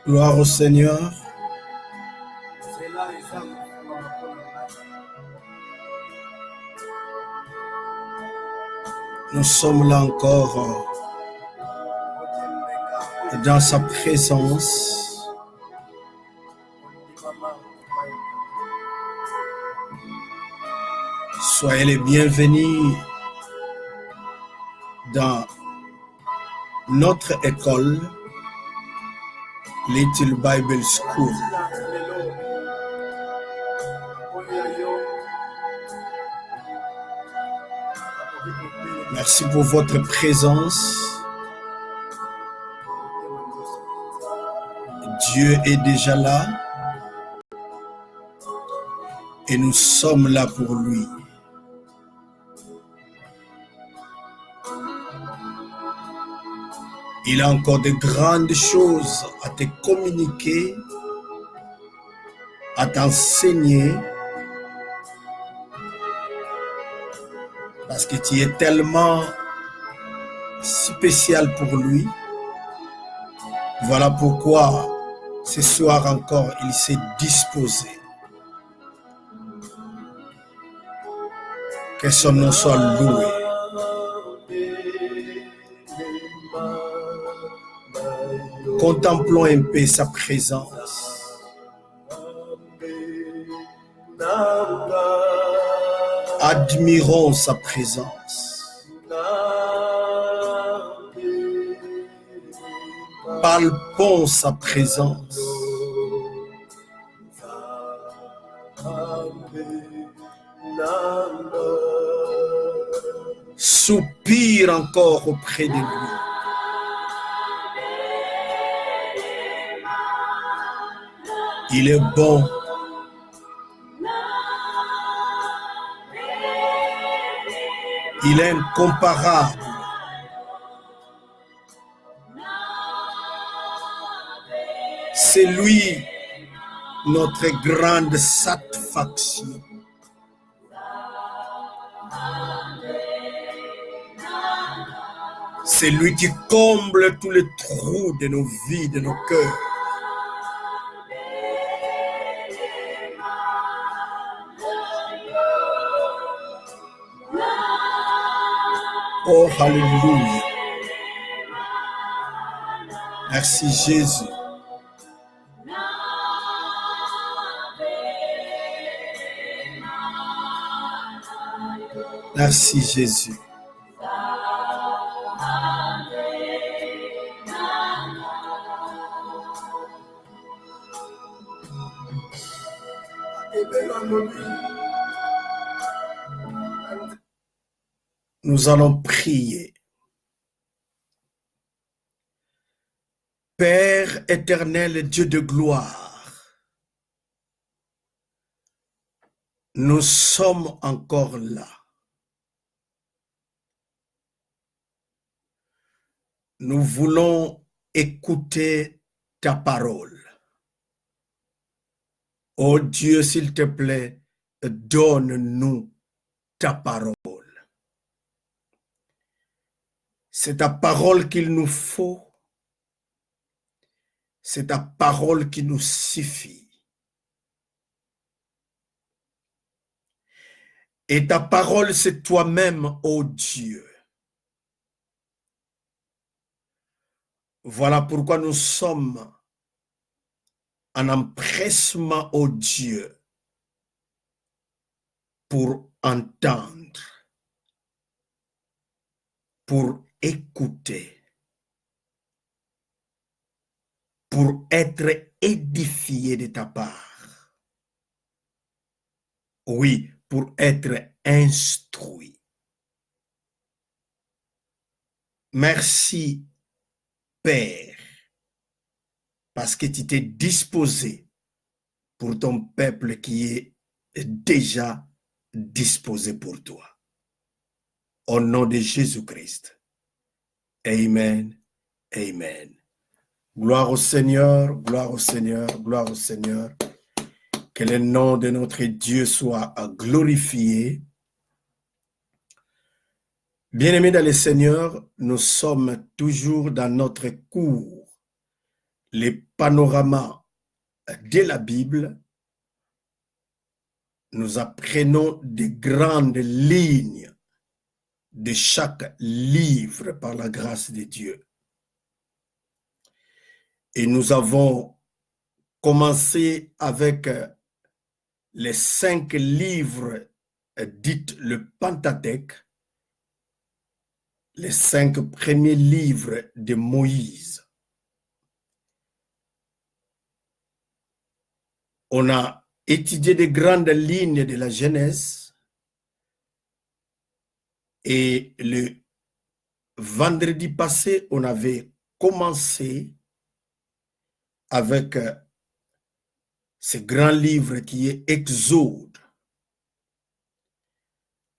Gloire au Seigneur. Nous sommes là encore dans sa présence. Soyez les bienvenus dans notre école, Little Bible School. Merci pour votre présence. Dieu est déjà là et nous sommes là pour lui. Il a encore de grandes choses à te communiquer, à t'enseigner, parce que tu es tellement spécial pour lui. Voilà pourquoi ce soir encore, il s'est disposé. Que son nom soit loué. Contemplons un peu sa présence. Admirons sa présence. Palpons sa présence. Soupire encore auprès de lui. Il est bon. Il est incomparable. C'est lui notre grande satisfaction. C'est lui qui comble tous les trous de nos vies, de nos cœurs. Oh, alléluia. Merci Jésus. Merci Jésus. Nous allons prier. Père éternel, Dieu de gloire, nous sommes encore là. Nous voulons écouter ta parole. Oh Dieu, s'il te plaît, donne-nous ta parole. C'est ta parole qu'il nous faut. C'est ta parole qui nous suffit. Et ta parole, c'est toi-même, ô Dieu. Voilà pourquoi nous sommes en empressement, ô Dieu, pour entendre, pour écouter, pour être édifié de ta part. Oui, pour être instruit. Merci, Père, parce que tu t'es disposé pour ton peuple qui est déjà disposé pour toi. Au nom de Jésus-Christ. Amen. Amen. Gloire au Seigneur, gloire au Seigneur, gloire au Seigneur. Que le nom de notre Dieu soit glorifié. Bien-aimés dans le Seigneur, nous sommes toujours dans notre cours, les panoramas de la Bible, nous apprenons des grandes lignes de chaque livre par la grâce de Dieu. Et nous avons commencé avec les 5 livres dits le Pentateuque, les 5 premiers livres de Moïse. On a étudié des grandes lignes de la Genèse et le vendredi passé, on avait commencé avec ce grand livre qui est Exode.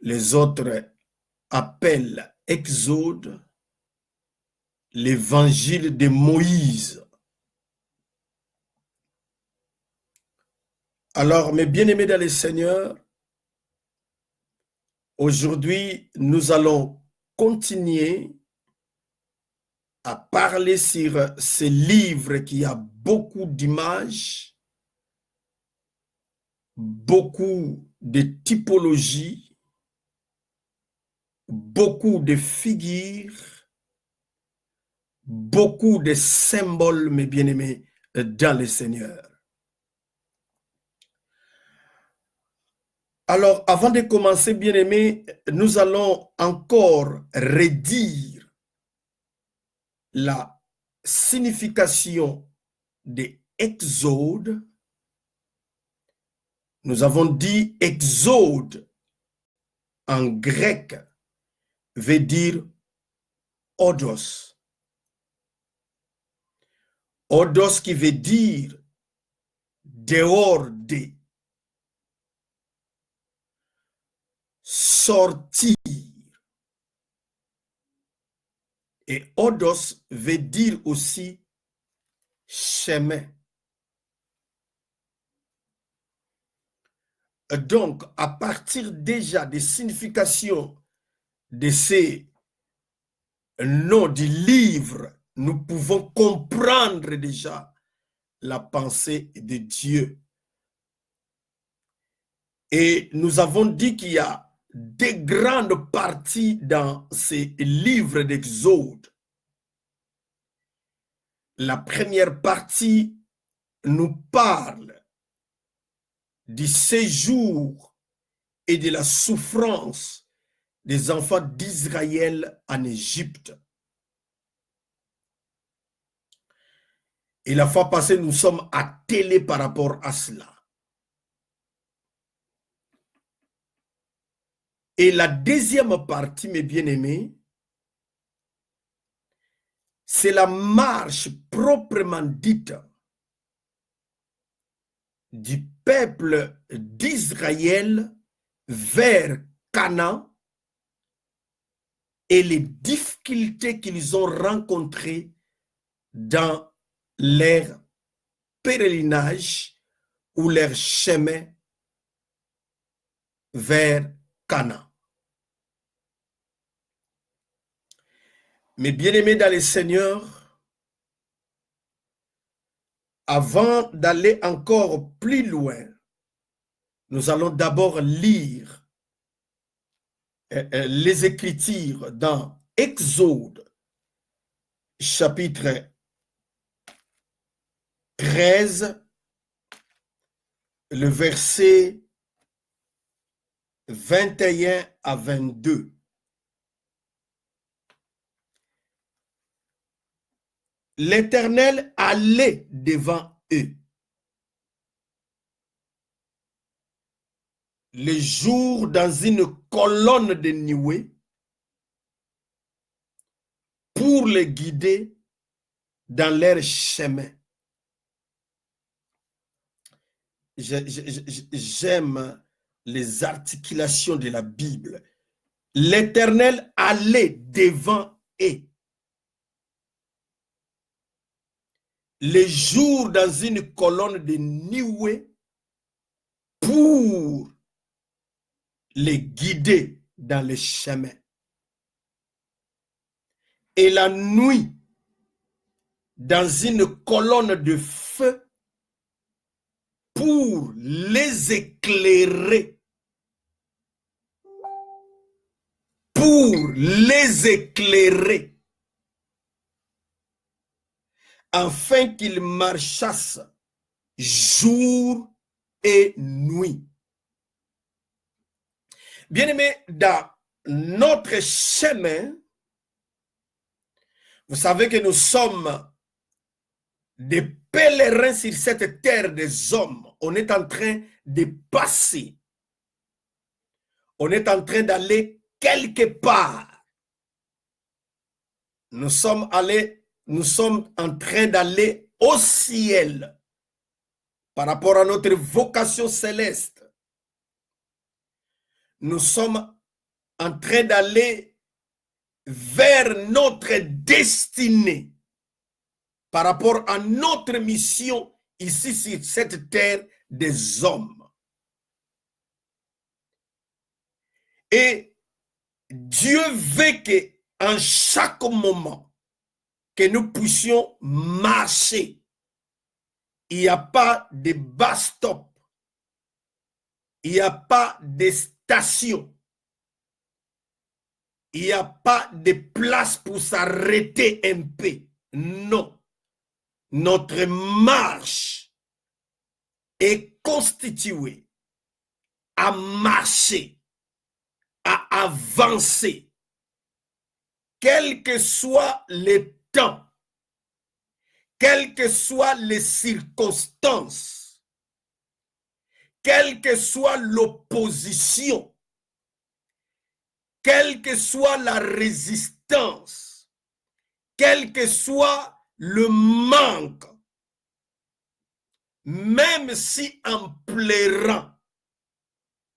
Les autres appellent Exode l'évangile de Moïse. Alors, mes bien-aimés dans le Seigneur, aujourd'hui, nous allons continuer à parler sur ce livre qui a beaucoup d'images, beaucoup de typologies, beaucoup de figures, beaucoup de symboles, mes bien-aimés, dans le Seigneur. Alors, avant de commencer, bien-aimés, nous allons encore redire la signification de Exode. Nous avons dit Exode en grec veut dire odos. Odos qui veut dire dehors de, sortir. Et odos veut dire aussi chemin. Donc, à partir déjà des significations de ces noms du livre, nous pouvons comprendre déjà la pensée de Dieu. Et nous avons dit qu'il y a des grandes parties dans ces livres d'Exode. La première partie nous parle du séjour et de la souffrance des enfants d'Israël en Égypte. Et la fois passée, nous sommes attelés par rapport à cela. Et la deuxième partie, mes bien-aimés, c'est la marche proprement dite du peuple d'Israël vers Canaan et les difficultés qu'ils ont rencontrées dans leur pèlerinage ou leur chemin vers Canaan. Mes bien-aimés dans le Seigneur, avant d'aller encore plus loin, nous allons d'abord lire les Écritures dans Exode, chapitre 13, le verset 21 à 22. L'Éternel allait devant eux. Le jour dans une colonne de nuée pour les guider dans leur chemin. J'aime les articulations de la Bible. L'Éternel allait devant eux. Les jours dans une colonne de nuée pour les guider dans les chemins. Et la nuit dans une colonne de feu pour les éclairer. Pour les éclairer. Afin qu'ils marchassent jour et nuit. Bien-aimés, dans notre chemin, vous savez que nous sommes des pèlerins sur cette terre des hommes. On est en train de passer. On est en train d'aller quelque part. Nous sommes en train d'aller au ciel par rapport à notre vocation céleste. Nous sommes en train d'aller vers notre destinée par rapport à notre mission ici sur cette terre des hommes. Et Dieu veut qu'en chaque moment que nous puissions marcher, il n'y a pas de bus-stop, il n'y a pas de station, il n'y a pas de place pour s'arrêter un peu. Non. Notre marche est constituée à marcher, à avancer, quel que soit le temps, quelles que soient les circonstances, quelle que soit l'opposition, quelle que soit la résistance, quel que soit le manque, même si en pleurant,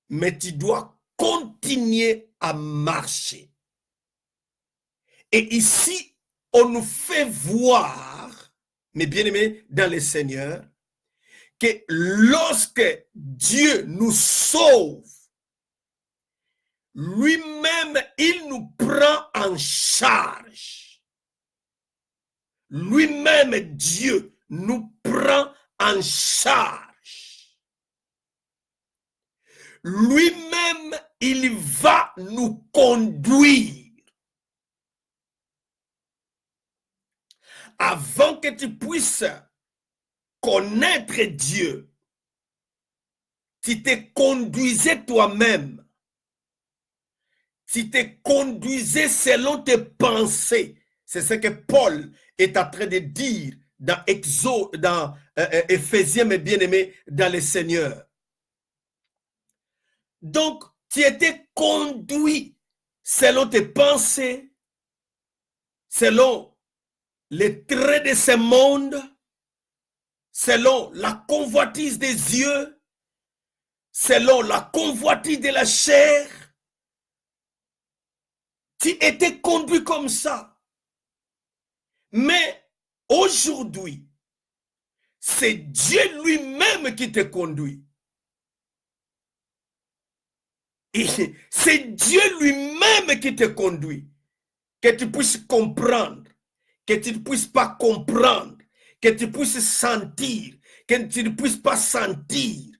mais tu dois continuer à marcher. Et ici, on nous fait voir, mes bien-aimés dans le Seigneur, que lorsque Dieu nous sauve, lui-même, il nous prend en charge. Lui-même, Dieu, nous prend en charge. Lui-même, il va nous conduire. Avant que tu puisses connaître Dieu, tu te conduisais toi-même. Tu te conduisais selon tes pensées. C'est ce que Paul est en train de dire dans Éphésiens, mes bien-aimés, dans le Seigneur. Donc, tu étais conduit selon tes pensées, selon les traits de ce monde, selon la convoitise des yeux, selon la convoitise de la chair. Tu étais conduit comme ça. Mais aujourd'hui, c'est Dieu lui-même qui te conduit. C'est Dieu lui-même qui te conduit. Que tu puisses comprendre, que tu ne puisses pas comprendre, que tu puisses sentir, que tu ne puisses pas sentir.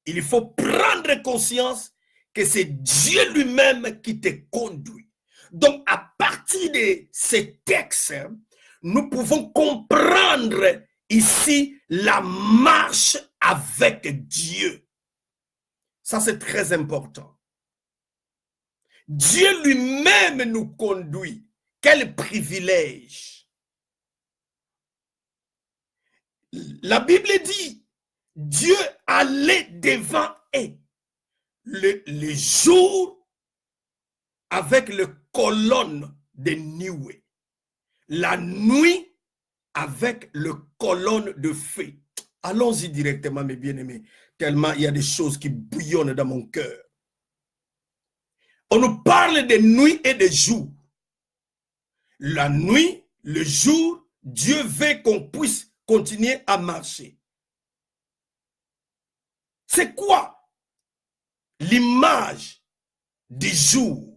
Il faut prendre conscience que c'est Dieu lui-même qui te conduit. Donc, à partir de ces textes, nous pouvons comprendre ici la marche avec Dieu. Ça, c'est très important. Dieu lui-même nous conduit. Quel privilège! La Bible dit, Dieu allait devant eux le jour avec le colonne de nuée, la nuit avec le colonne de feu. Allons-y directement, mes bien-aimés, tellement il y a des choses qui bouillonnent dans mon cœur. On nous parle de nuit et de jour. La nuit, le jour, Dieu veut qu'on puisse continuer à marcher. C'est quoi l'image du jour?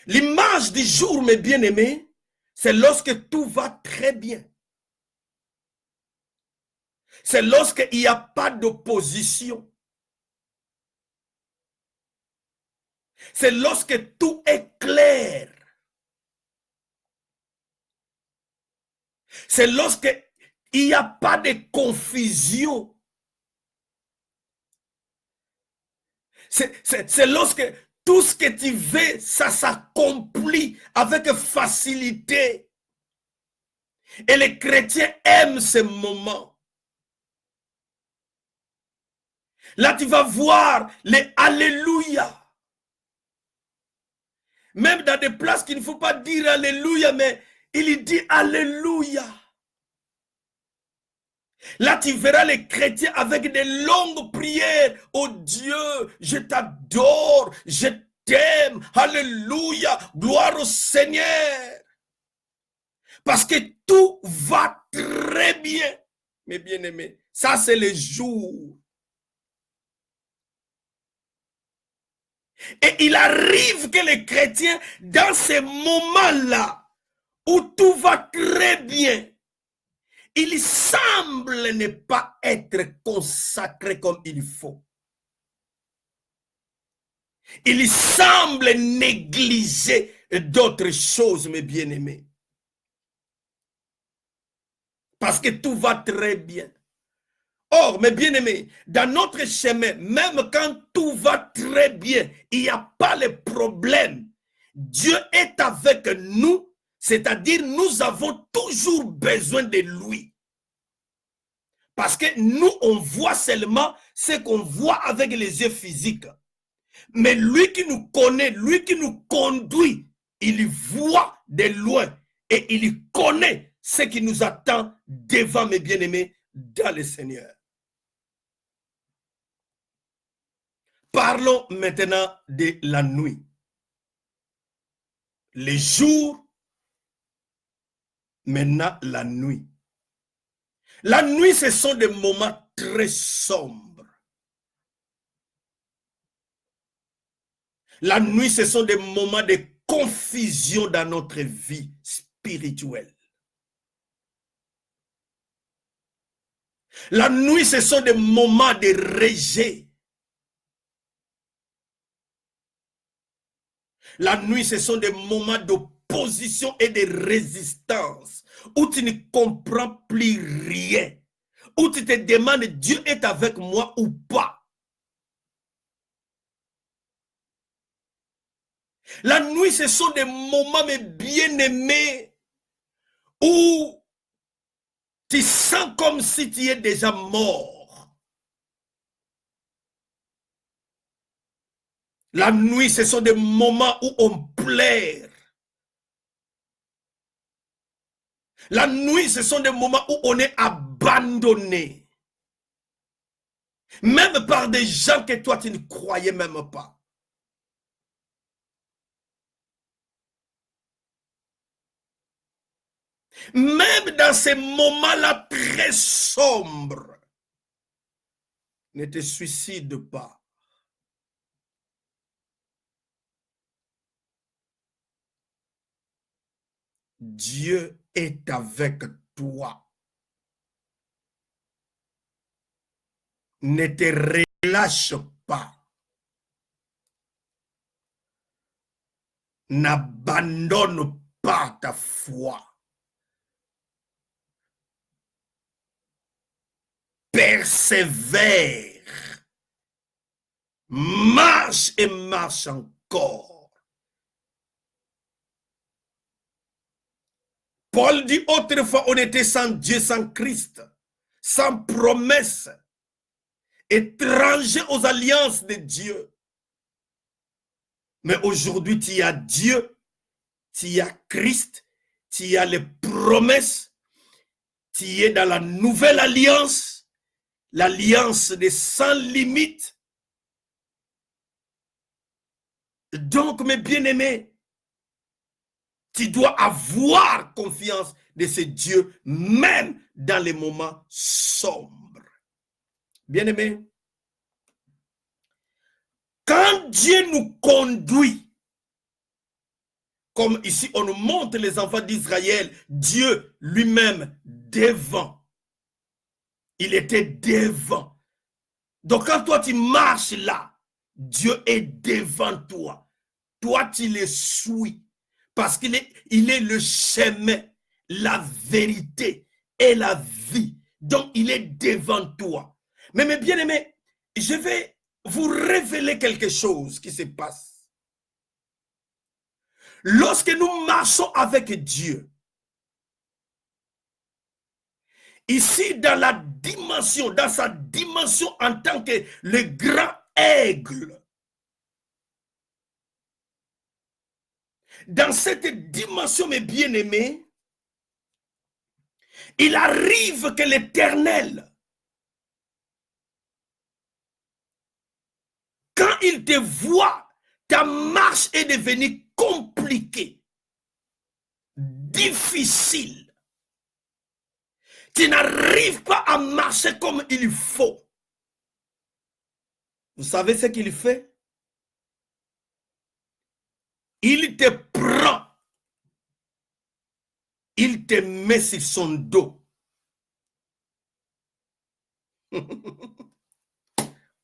L'image du jour, mes bien-aimés, C'est lorsque tout va très bien. C'est lorsqu'il n'y a pas d'opposition. C'est lorsque tout est clair. C'est lorsqu'il n'y a pas de confusion. C'est lorsque tout ce que tu veux, ça s'accomplit avec facilité. Et les chrétiens aiment ce moment. Là, tu vas voir les Alléluia. Même dans des places qu'il ne faut pas dire Alléluia, mais il dit Alléluia. Là, tu verras les chrétiens avec des longues prières. Oh Dieu, je t'adore, je t'aime. Alléluia, gloire au Seigneur. Parce que tout va très bien, mes bien-aimés. Ça, c'est le jour. Et il arrive que les chrétiens, dans ces moments-là, où tout va très bien, il semble ne pas être consacré comme il faut. Il semble négliger d'autres choses, mes bien-aimés. Parce que tout va très bien. Or, mes bien-aimés, dans notre chemin, même quand tout va très bien, il n'y a pas de problème. Dieu est avec nous, c'est-à-dire nous avons toujours besoin de lui. Parce que nous, on voit seulement ce qu'on voit avec les yeux physiques. Mais lui qui nous connaît, lui qui nous conduit, il voit de loin et il connaît ce qui nous attend devant, mes bien-aimés, dans le Seigneur. Parlons maintenant de la nuit. Les jours, maintenant la nuit. La nuit, ce sont des moments très sombres. La nuit, ce sont des moments de confusion dans notre vie spirituelle. La nuit, ce sont des moments de rejet. La nuit, ce sont des moments d'opposition et de résistance où tu ne comprends plus rien, où tu te demandes Dieu est avec moi ou pas. La nuit, ce sont des moments, mes bien-aimés, où tu sens comme si tu es déjà mort. La nuit, ce sont des moments où on pleure. La nuit, ce sont des moments où on est abandonné. Même par des gens que toi, tu ne croyais même pas. Même dans ces moments-là très sombres, ne te suicide pas. Dieu est avec toi. Ne te relâche pas. N'abandonne pas ta foi. Persévère. Marche et marche encore. Paul dit autrefois, on était sans Dieu, sans Christ, sans promesse, étranger aux alliances de Dieu. Mais aujourd'hui, tu as Dieu, tu as Christ, tu as les promesses, tu es dans la nouvelle alliance, l'alliance des sans limites. Donc, mes bien-aimés, tu dois avoir confiance de ce Dieu, même dans les moments sombres. Bien-aimés, quand Dieu nous conduit, comme ici on nous montre les enfants d'Israël, Dieu lui-même devant. Il était devant. Donc quand toi tu marches là, Dieu est devant toi. Toi tu le suis. Parce qu'il est, il est le chemin, la vérité et la vie. Donc il est devant toi. Mais mes bien-aimés, je vais vous révéler quelque chose qui se passe. Lorsque nous marchons avec Dieu, ici dans la dimension, dans sa dimension en tant que le grand aigle, dans cette dimension, mes bien-aimés, il arrive que l'Éternel, quand il te voit, ta marche est devenue compliquée, difficile. Tu n'arrives pas à marcher comme il faut. Vous savez ce qu'il fait? Il te prend. Il te met sur son dos.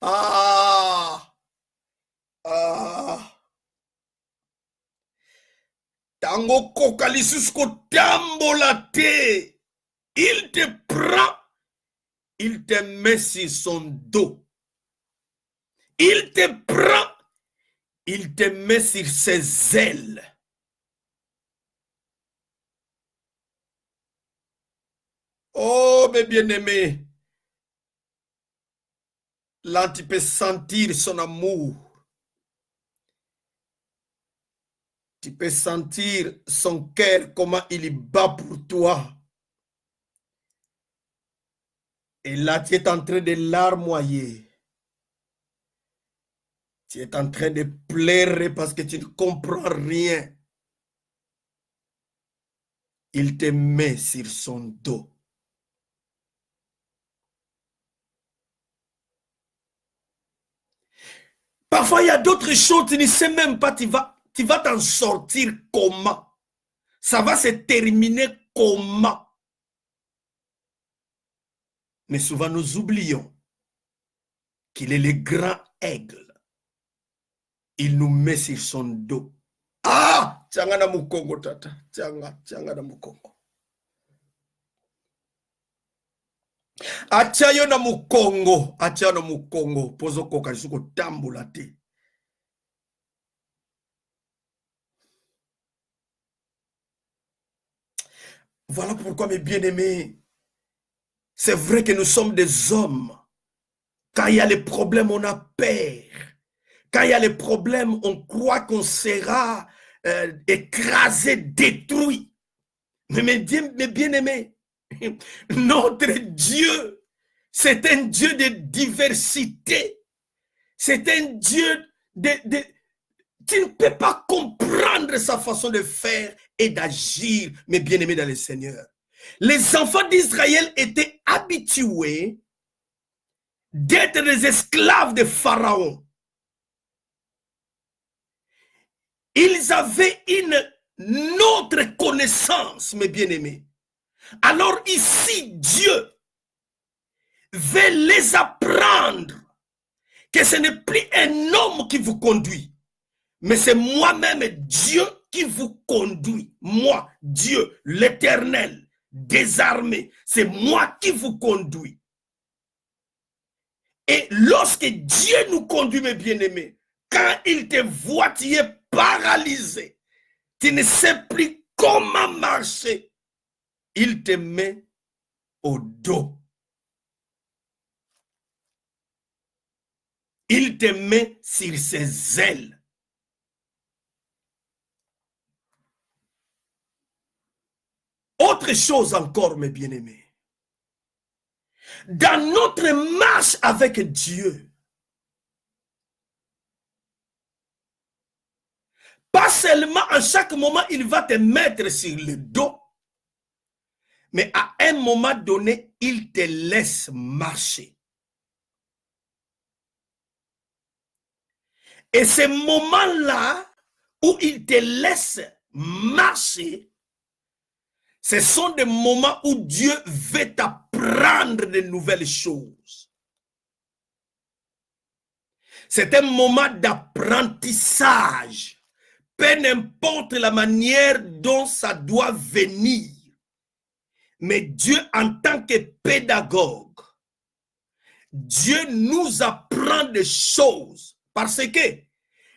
Ah! Ah! Tango kokalisus tambola te. Il te prend. Il te met sur son dos. Il te prend. Il te met sur ses ailes. Oh, mes bien-aimés, là, tu peux sentir son amour. Tu peux sentir son cœur, comment il bat pour toi. Et là, tu es en train de larmoyer. Tu es en train de pleurer parce que tu ne comprends rien. Il te met sur son dos. Parfois, il y a d'autres choses, tu ne sais même pas, tu vas t'en sortir comment. Ça va se terminer comment. Mais souvent, nous oublions qu'il est le grand aigle. Il nous met sur son dos. Ah! Tianga na mukongo, tata. Tianga na mukongo. Achayo na mukongo. Achayo na mukongo. Pozo koka jisuko tambola te. Voilà pourquoi, mes bien-aimés, c'est vrai que nous sommes des hommes. Quand il y a les problèmes, on a peur. Quand il y a les problèmes, on croit qu'on sera écrasé, détruit. Mais mes bien-aimés, notre Dieu, c'est un Dieu de diversité. C'est un Dieu tu ne peux pas comprendre sa façon de faire et d'agir, mes bien-aimés dans le Seigneur. Les enfants d'Israël étaient habitués d'être les esclaves de Pharaon. Ils avaient une autre connaissance, mes bien-aimés. Alors ici, Dieu veut les apprendre que ce n'est plus un homme qui vous conduit, mais c'est moi-même Dieu qui vous conduit. Moi, Dieu, l'Éternel, des armées, c'est moi qui vous conduis. Et lorsque Dieu nous conduit, mes bien-aimés, quand il te voit, tu es paralysé. Tu ne sais plus comment marcher. Il te met au dos. Il te met sur ses ailes. Autre chose encore, mes bien-aimés. Dans notre marche avec Dieu, pas seulement à chaque moment, il va te mettre sur le dos, mais à un moment donné, il te laisse marcher. Et ce moment-là, où il te laisse marcher, ce sont des moments où Dieu veut t'apprendre de nouvelles choses. C'est un moment d'apprentissage. Peu n'importe la manière dont ça doit venir. Mais Dieu, en tant que pédagogue, Dieu nous apprend des choses. Parce que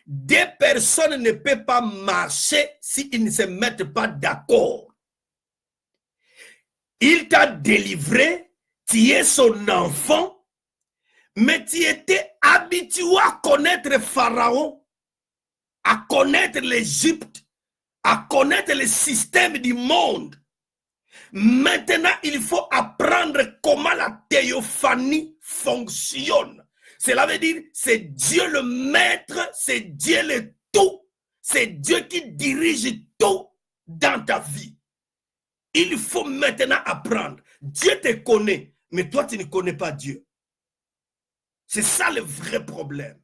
des personnes ne peuvent pas marcher s'ils ne se mettent pas d'accord. Il t'a délivré, tu es son enfant, mais tu étais habitué à connaître Pharaon, à connaître l'Égypte, à connaître le système du monde. Maintenant, il faut apprendre comment la théophanie fonctionne. Cela veut dire, c'est Dieu le maître, c'est Dieu le tout, c'est Dieu qui dirige tout dans ta vie. Il faut maintenant apprendre. Dieu te connaît, mais toi, tu ne connais pas Dieu. C'est ça le vrai problème.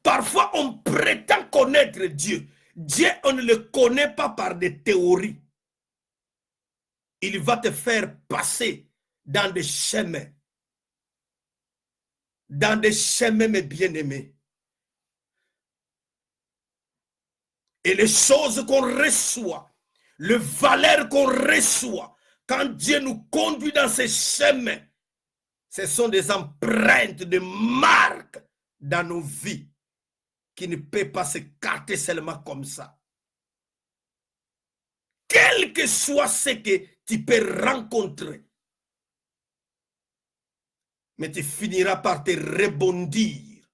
Parfois, on prétend connaître Dieu. Dieu, on ne le connaît pas par des théories. Il va te faire passer dans des chemins. Dans des chemins, mes bien-aimés. Et les choses qu'on reçoit, le valeur qu'on reçoit, quand Dieu nous conduit dans ces chemins, ce sont des empreintes, des marques dans nos vies qui ne peuvent pas se carter seulement comme ça. Quel que soit ce que tu peux rencontrer, mais tu finiras par te rebondir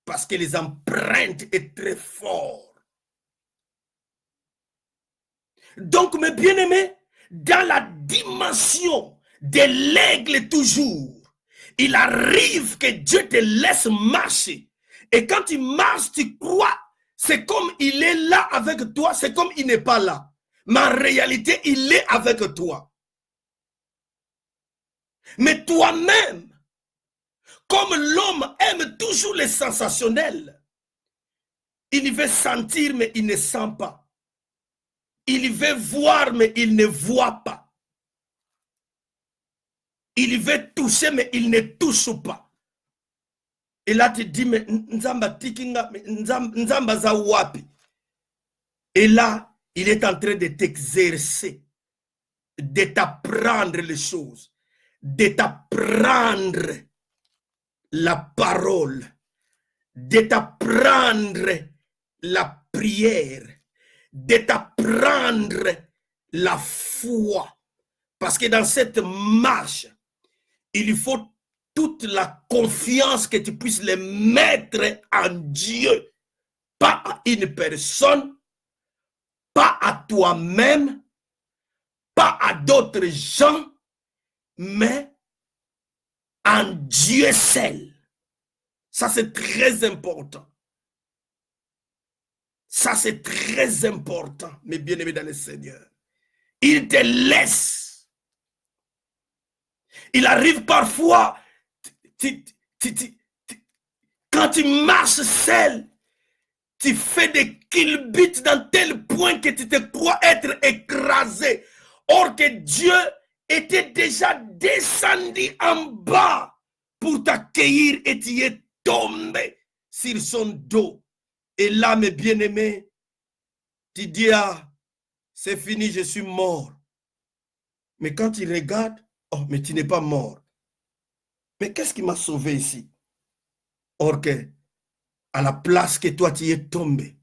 parce que les empreintes sont très fortes. Donc, mes bien-aimés, dans la dimension de l'aigle toujours, il arrive que Dieu te laisse marcher. Et quand tu marches, tu crois, c'est comme il est là avec toi, c'est comme il n'est pas là. Mais en réalité, il est avec toi. Mais toi-même, comme l'homme aime toujours les sensationnels, il veut sentir, mais il ne sent pas. Il veut voir, mais il ne voit pas. Il veut toucher, mais il ne touche pas. Et là, tu dis, mais Nzamba za wapi. Et là, il est en train de t'exercer, de t'apprendre les choses, de t'apprendre la parole, de t'apprendre la prière, de t'apprendre la foi. Parce que dans cette marche, il faut toute la confiance que tu puisses les mettre en Dieu. Pas à une personne, pas à toi-même, pas à d'autres gens, mais en Dieu seul. Ça, c'est très important. Ça, c'est très important, mes bien-aimés dans le Seigneur. Il te laisse. Il arrive parfois, quand tu marches seul, tu fais des culbutes dans tel point que tu te crois être écrasé. Or que Dieu était déjà descendu en bas pour t'accueillir et tu es tombé sur son dos. Et là, mes bien-aimés, tu dis, ah, c'est fini, je suis mort. Mais quand tu regardes, oh, mais tu n'es pas mort. Mais qu'est-ce qui m'a sauvé ici? Or que, à la place que toi tu es tombé,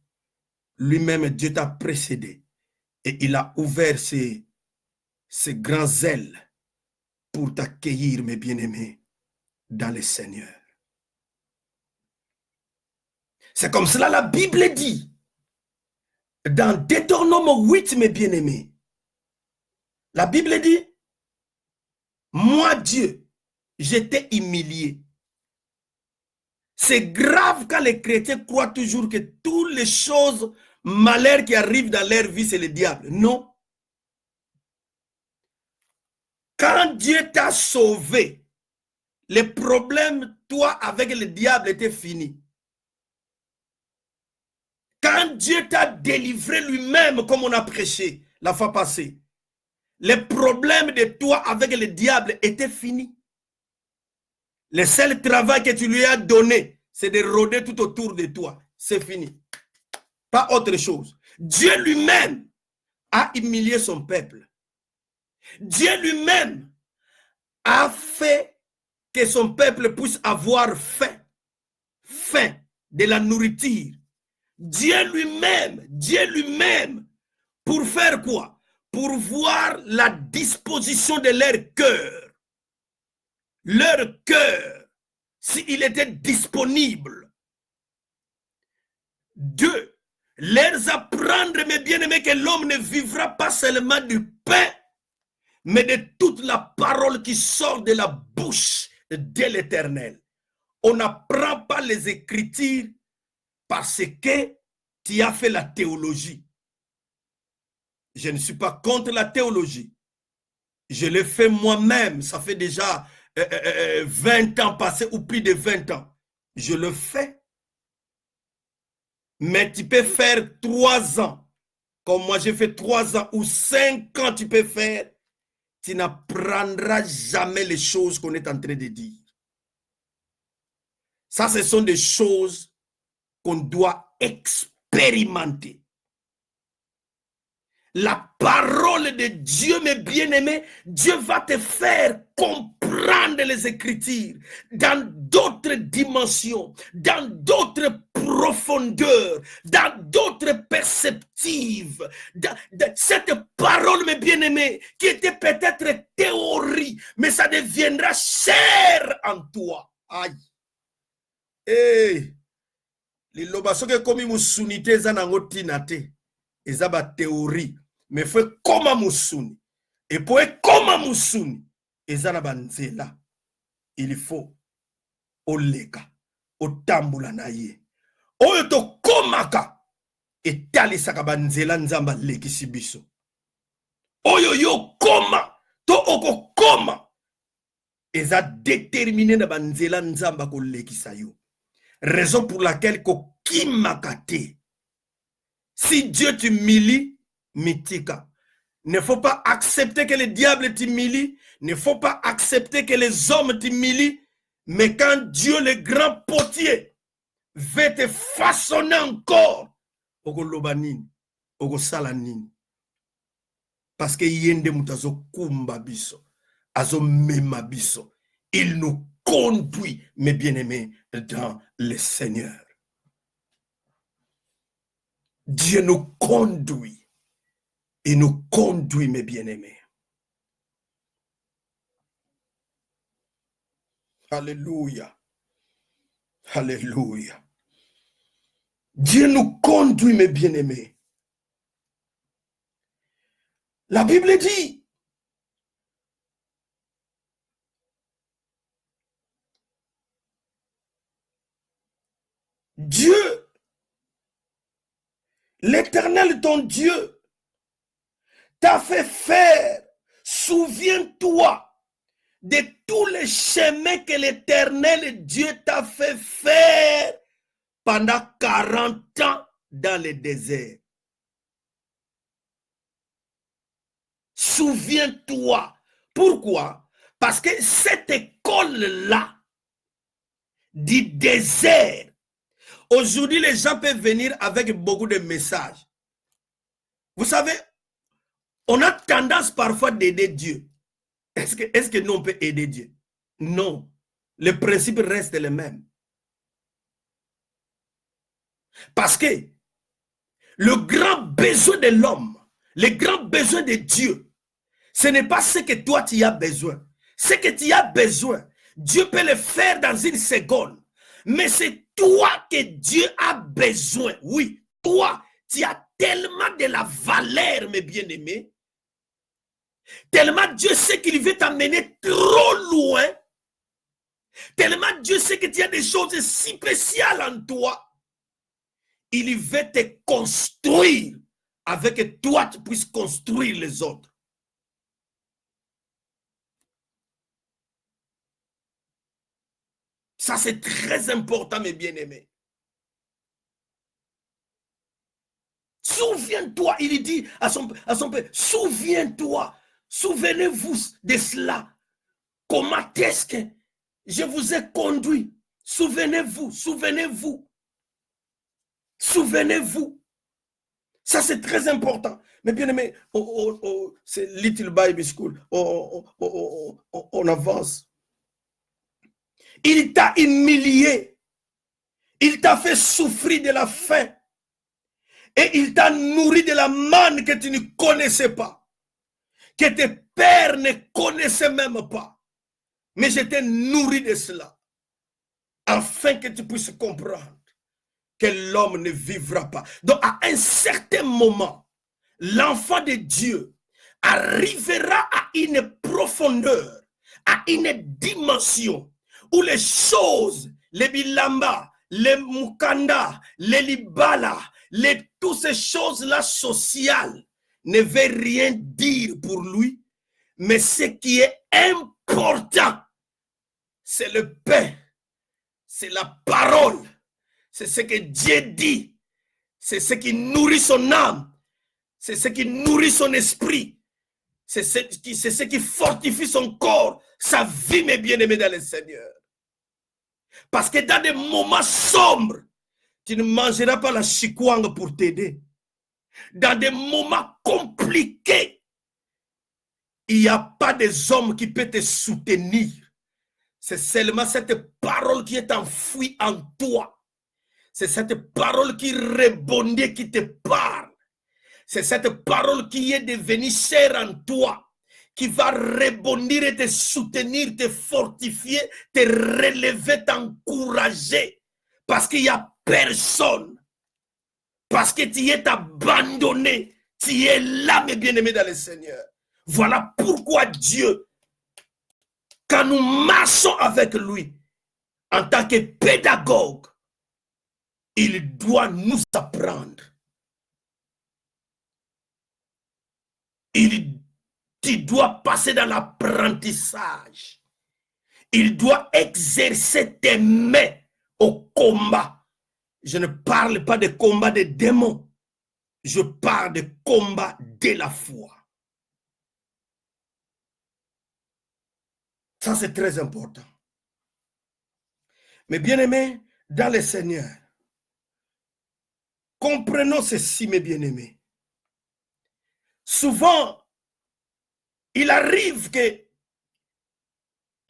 lui-même, Dieu t'a précédé. Et il a ouvert ses grands ailes pour t'accueillir, mes bien-aimés, dans le Seigneur. C'est comme cela la Bible dit. Dans Deutéronome 8, mes bien-aimés, la Bible dit, moi Dieu, je t'ai humilié. C'est grave quand les chrétiens croient toujours que toutes les choses, malheurs qui arrivent dans leur vie, c'est le diable. Non. Quand Dieu t'a sauvé, les problèmes, toi, avec le diable, étaient finis. Quand quand Dieu t'a délivré lui-même, comme on a prêché la fois passée, les problèmes de toi avec le diable étaient finis. Le seul travail que tu lui as donné, c'est de rôder tout autour de toi. C'est fini. Pas autre chose. Dieu lui-même a humilié son peuple. Dieu lui-même a fait que son peuple puisse avoir faim de la nourriture. Dieu lui-même, pour faire quoi? Pour voir la disposition de leur cœur. Leur cœur, s'il était disponible. 2, leur apprendre, mes bien-aimés, que l'homme ne vivra pas seulement du pain, mais de toute la parole qui sort de la bouche de l'Éternel. On n'apprend pas les Écritures parce que tu as fait la théologie. Je ne suis pas contre la théologie. Je l'ai fait moi-même. Ça fait déjà 20 ans passés ou plus de 20 ans. Je le fais. Mais tu peux faire 3 ans. Comme moi, j'ai fait 3 ans ou 5 ans, tu peux faire. Tu n'apprendras jamais les choses qu'on est en train de dire. Ça, ce sont des choses qu'on doit expérimenter. La parole de Dieu, mes bien-aimés, Dieu va te faire comprendre les Écritures dans d'autres dimensions, dans d'autres profondeurs, dans d'autres perspectives. Cette parole, mes bien-aimés, qui était peut-être théorie, mais ça deviendra chair en toi. Aïe. Hey. Liloba soke komi musuni te eza nango tina te. Eza ba théorie. Mais faut koma musuni. Et pour koma musuni, eza na banzela. Il faut olega, otambula na ye. Oyo to komaka etalisaka banzela nzamba lekisi biso. Oyo yo koma to oko koma eza déterminé na banzela nzamba ko lekisa yo. Raison pour laquelle kokimakate. Si Dieu t'humilie, mitika. Ne faut pas accepter que le diable t'humilie. Ne faut pas accepter que les hommes t'humilient. Mais quand Dieu, le grand potier, veut te façonner encore, oko lobanini, oko salanini. Parce que yende mutazo kumba biso, azo mema biso. Il nous conduit, mes bien-aimés, dans le Seigneur. Dieu nous conduit. Il nous conduit, mes bien-aimés. Alléluia. Alléluia. Dieu nous conduit, mes bien-aimés. La Bible dit, Dieu, l'Éternel, ton Dieu, t'a fait faire, souviens-toi de tous les chemins que l'Éternel Dieu t'a fait faire pendant 40 ans dans le désert. Souviens-toi. Pourquoi? Parce que cette école-là du désert, aujourd'hui, les gens peuvent venir avec beaucoup de messages. Vous savez, on a tendance parfois d'aider Dieu. Est-ce que nous, on peut aider Dieu? Non. Le principe reste le même. Parce que le grand besoin de l'homme, le grand besoin de Dieu, ce n'est pas ce que toi tu as besoin. Ce que tu as besoin, Dieu peut le faire dans une seconde. Mais c'est toi que Dieu a besoin. Oui, toi, tu as tellement de la valeur, mes bien-aimés. Tellement Dieu sait qu'il veut t'amener trop loin. Tellement Dieu sait que tu as des choses si spéciales en toi. Il veut te construire avec que toi tu puisses construire les autres. Ça, c'est très important, mes bien-aimés. souviens-toi, il dit à son père, souviens-toi, souvenez-vous de cela. Comment est-ce que je vous ai conduit? Souvenez-vous, souvenez-vous. Souvenez-vous. Ça, c'est très important. Mais bien aimé, c'est Little Bible School. On avance. Il t'a humilié. Il t'a fait souffrir de la faim. Et il t'a nourri de la manne que tu ne connaissais pas. Que tes pères ne connaissaient même pas. Mais je t'ai nourri de cela. Afin que tu puisses comprendre que l'homme ne vivra pas. Donc, à un certain moment, l'enfant de Dieu arrivera à une profondeur, à une dimension où les choses, les bilamba, les mukanda, les libala, toutes ces choses-là sociales ne veulent rien dire pour lui, mais ce qui est important, c'est le pain, c'est la parole, c'est ce que Dieu dit, c'est ce qui nourrit son âme, c'est ce qui nourrit son esprit, c'est ce qui fortifie son corps, sa vie, mes bien-aimés dans le Seigneur. Parce que dans des moments sombres, tu ne mangeras pas la chikwang pour t'aider. Dans des moments compliqués, il n'y a pas des hommes qui peuvent te soutenir. C'est seulement cette parole qui est enfouie en toi. C'est cette parole qui rebondit, qui te parle. C'est cette parole qui est devenue chère en toi, qui va rebondir et te soutenir, te fortifier, te relever, t'encourager. Parce qu'il n'y a personne. Parce que tu es abandonné. Tu es là, mes bien-aimés dans le Seigneur. Voilà pourquoi Dieu, quand nous marchons avec lui, en tant que pédagogue, il doit nous apprendre. Tu dois passer dans l'apprentissage. Il doit exercer tes mains au combat. Je ne parle pas de combat des démons. Je parle de combat de la foi. Ça, c'est très important. Mais bien aimés, dans le Seigneur, comprenons ceci, mes bien-aimés. Souvent, il arrive que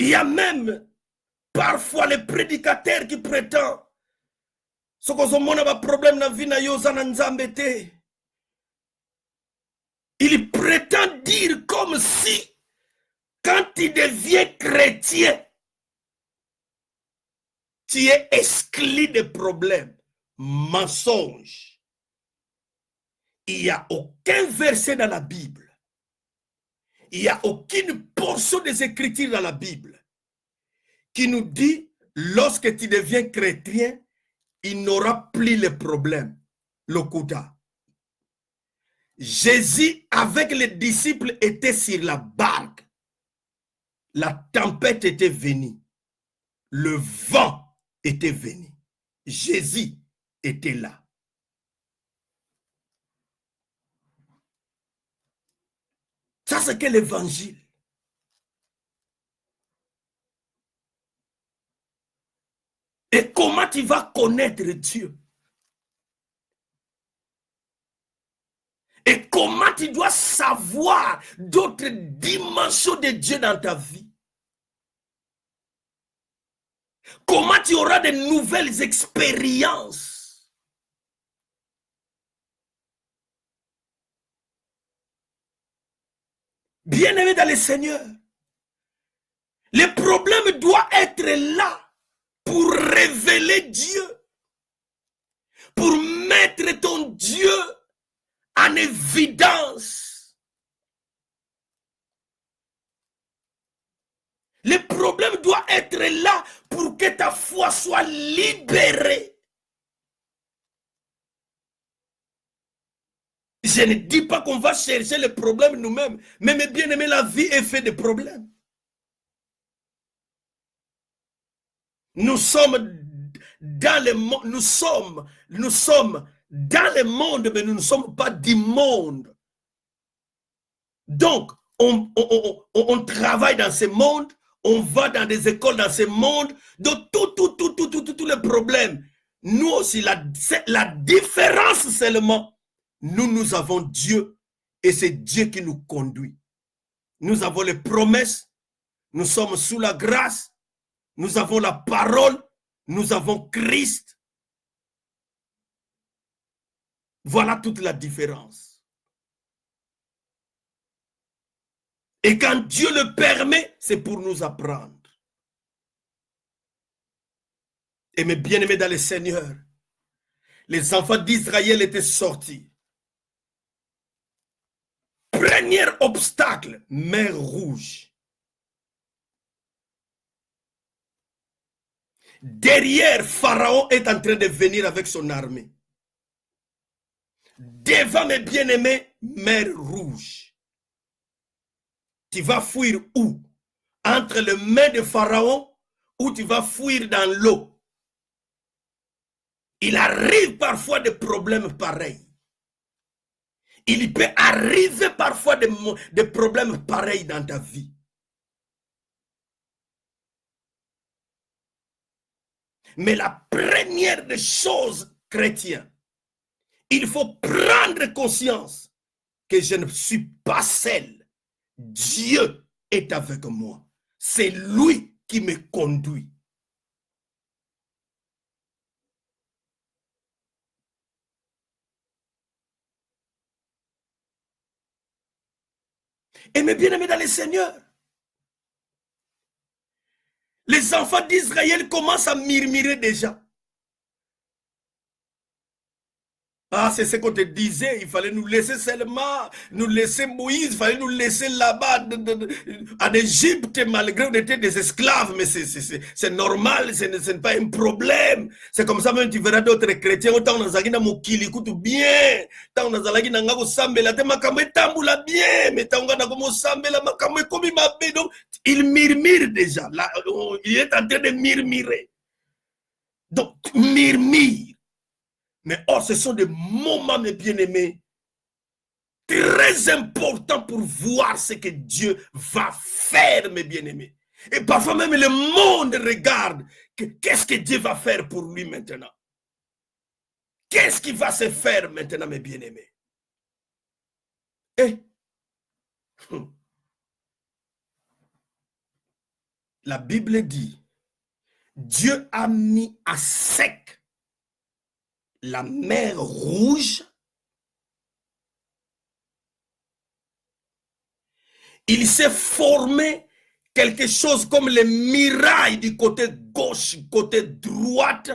il y a même parfois les prédicateurs qui prétendent ce qu'on a un problème dans la vie, il prétend dire comme si quand tu deviens chrétien, tu es exclu des problèmes. Mensonge. Il n'y a aucun verset dans la Bible. Il n'y a aucune portion des Écritures dans la Bible qui nous dit, lorsque tu deviens chrétien, il n'aura plus les problèmes. Lokuta. Jésus, avec les disciples, était sur la barque. La tempête était venue. Le vent était venu. Jésus était là. Ça, c'est que l'évangile. Et comment tu vas connaître Dieu? Et comment tu dois savoir d'autres dimensions de Dieu dans ta vie? Comment tu auras de nouvelles expériences? Bien-aimé dans le Seigneur, le problème doit être là pour révéler Dieu, pour mettre ton Dieu en évidence. Le problème doit être là pour que ta foi soit libérée. Je ne dis pas qu'on va chercher les problèmes nous-mêmes, mais mes bien-aimés, la vie est faite de problèmes. Nous sommes dans le monde, nous sommes dans le monde, mais nous ne sommes pas du monde. Donc, on travaille dans ce monde, on va dans des écoles dans ce monde, donc tous les problèmes. Nous aussi, la différence seulement, nous avons Dieu et c'est Dieu qui nous conduit. Nous avons les promesses, nous sommes sous la grâce, nous avons la parole, nous avons Christ. Voilà toute la différence. Et quand Dieu le permet, c'est pour nous apprendre. Et mes bien-aimés dans le Seigneur, les enfants d'Israël étaient sortis. Premier obstacle, mer Rouge. Derrière, Pharaon est en train de venir avec son armée. Devant mes bien-aimés, mer Rouge. Tu vas fuir où? Entre les mains de Pharaon ou tu vas fuir dans l'eau? Il arrive parfois des problèmes pareils. Il peut arriver parfois des problèmes pareils dans ta vie. Mais la première des choses, chrétiens, il faut prendre conscience que je ne suis pas seul. Dieu est avec moi. C'est lui qui me conduit. Et mes bien-aimés dans le Seigneur, les enfants d'Israël commencent à murmurer déjà. Ah, c'est ce qu'on te disait, il fallait nous laisser seulement, nous laisser Moïse, il fallait nous laisser là-bas en Égypte, malgré qu'on était des esclaves, mais c'est normal, ce n'est pas un problème. C'est comme ça même tu verras d'autres chrétiens, autant on a zaki na mokili kutu bien, tant on a zaki na ngako sambela, te makamwe tambula bien, mais tant on a comme sambela, makamwe komi mabe, donc il murmure déjà, là, il est en train de murmurer. Donc, murmure. Mais ce sont des moments, mes bien-aimés, très importants pour voir ce que Dieu va faire, mes bien-aimés. Et parfois même le monde regarde. Qu'est-ce que Dieu va faire pour lui maintenant? Qu'est-ce qui va se faire maintenant, mes bien-aimés? Et la Bible dit, Dieu a mis à sec la mer Rouge. Il s'est formé quelque chose comme les murailles du côté gauche, côté droite.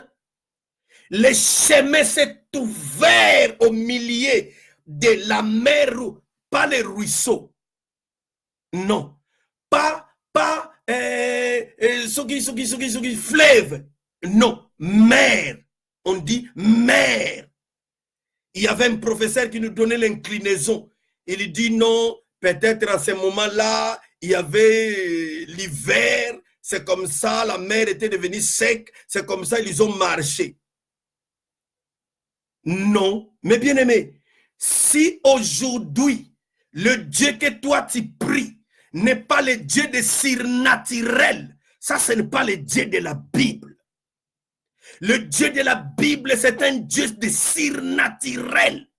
Le chemin s'est ouvert au milieu de la mer, pas les ruisseaux. Non, pas fleuve. Non, mer. On dit mer. Il y avait un professeur qui nous donnait l'inclinaison. Il dit non, peut-être à ce moment-là, il y avait l'hiver, c'est comme ça, la mer était devenue sec, c'est comme ça ils ont marché. Non, mais bien aimé, si aujourd'hui, le Dieu que toi tu pries n'est pas le Dieu de surnaturel, ça ce n'est pas le Dieu de la Bible. Le Dieu de la Bible, c'est un Dieu de surnaturel.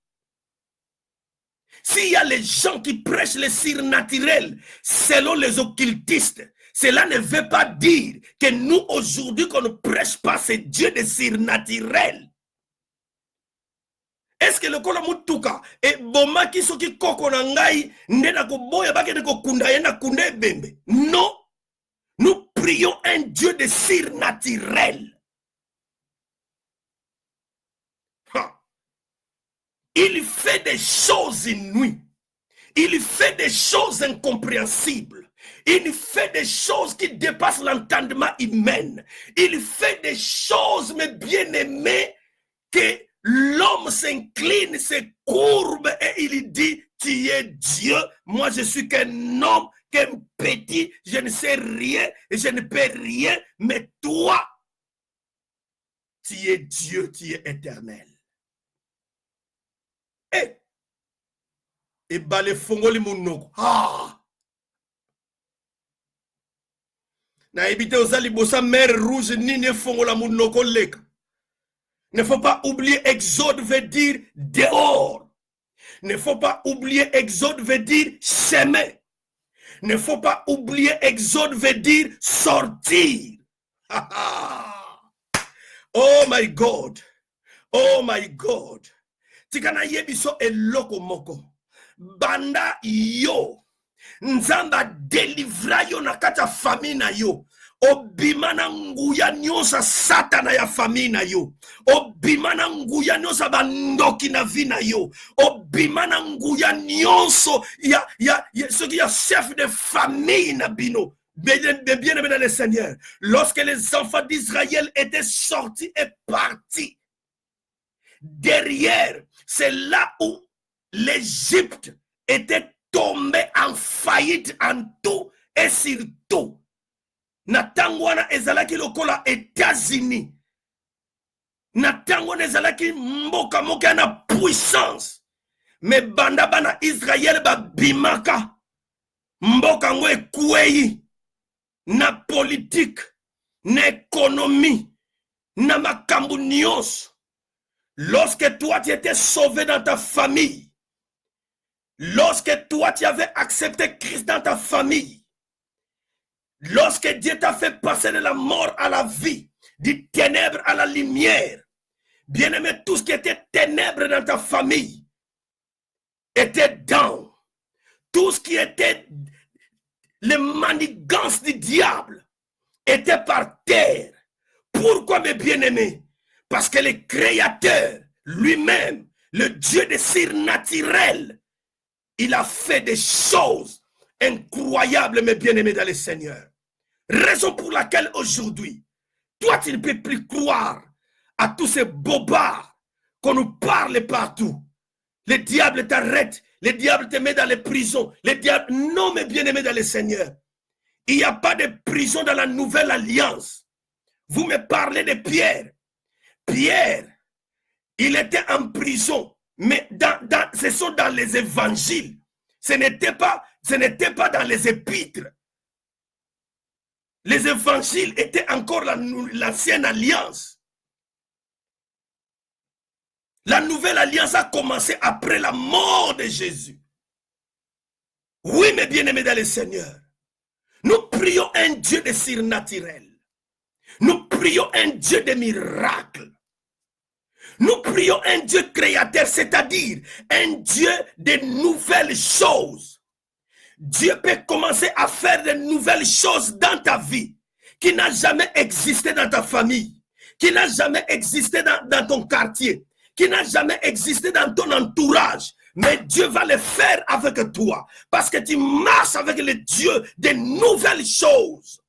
S'il y a les gens qui prêchent le surnaturel selon les occultistes, cela ne veut pas dire que nous aujourd'hui qu'on ne prêche pas ce Dieu de surnaturel. Est-ce que le kola mutuka et bomaki soki koko na ngai ndena ko boya bakende ko kunda yena kunde bembe? Non, nous prions un Dieu de surnaturel. Il fait des choses inouïes. Il fait des choses incompréhensibles. Il fait des choses qui dépassent l'entendement humain. Il fait des choses, mes bien-aimés, que l'homme s'incline, se courbe et il dit, tu es Dieu, moi je suis qu'un homme, qu'un petit, je ne sais rien et je ne peux rien, mais toi, tu es Dieu, tu es éternel. et balé fongoli munoko. Ah! Na ebite ozali bossa mer rouge nini fongola munoko leka. Ne faut pas oublier Exode veut dire dehors. Ne faut pas oublier Exode veut dire chemin. Ne faut pas oublier Exode veut dire sortir. Oh my God. Oh my God. Tikana yebiso eloko moko. Banda yo. Nzamba delivra yo na kata famille na yo. Obimana nguya nyosa satana ya famille na yo. Obimana nguya nyosa bandoki na vie na yo. Obimana nguya nyonso ya ce qui est chef de famille na bino. Bien-aimé dans le Seigneur, lorsque les enfants d'Israël étaient sortis et partis, derrière, c'est là où l'Égypte était tombée en faillite en tout et surtout. Natangwana ezalaki lokola États-Unis. Natangwana ezalaki mboka moka na puissance. Mais banda bana Israël ba bimaka. Mboka ngo ekwei. Na politique, na économie, na makambu nyonso. Lorsque toi tu étais sauvé dans ta famille, lorsque toi tu avais accepté Christ dans ta famille, lorsque Dieu t'a fait passer de la mort à la vie, du ténèbre à la lumière, bien-aimé, tout ce qui était ténèbres dans ta famille était down. Tout ce qui était les manigances du diable étaient par terre. Pourquoi, mes bien-aimés? Parce que le Créateur lui-même, le Dieu des surnaturels, il a fait des choses incroyables, mes bien-aimés dans le Seigneur. Raison pour laquelle aujourd'hui, toi, tu ne peux plus croire à tous ces bobards qu'on nous parle partout. Le diable t'arrête, le diable te met dans les prisons. Le diable, non, mes bien-aimés dans le Seigneur. Il n'y a pas de prison dans la nouvelle alliance. Vous me parlez de Pierre. Pierre, il était en prison, mais ce sont dans les évangiles. Ce n'était pas dans les épîtres. Les évangiles étaient encore l'ancienne alliance. La nouvelle alliance a commencé après la mort de Jésus. Oui, mes bien-aimés dans le Seigneur, nous prions un Dieu de surnaturel. Nous prions un Dieu de miracles. Nous prions un Dieu créateur, c'est-à-dire un Dieu de nouvelles choses. Dieu peut commencer à faire de nouvelles choses dans ta vie qui n'a jamais existé dans ta famille, qui n'a jamais existé dans ton quartier, qui n'a jamais existé dans ton entourage. Mais Dieu va le faire avec toi parce que tu marches avec le Dieu de nouvelles choses.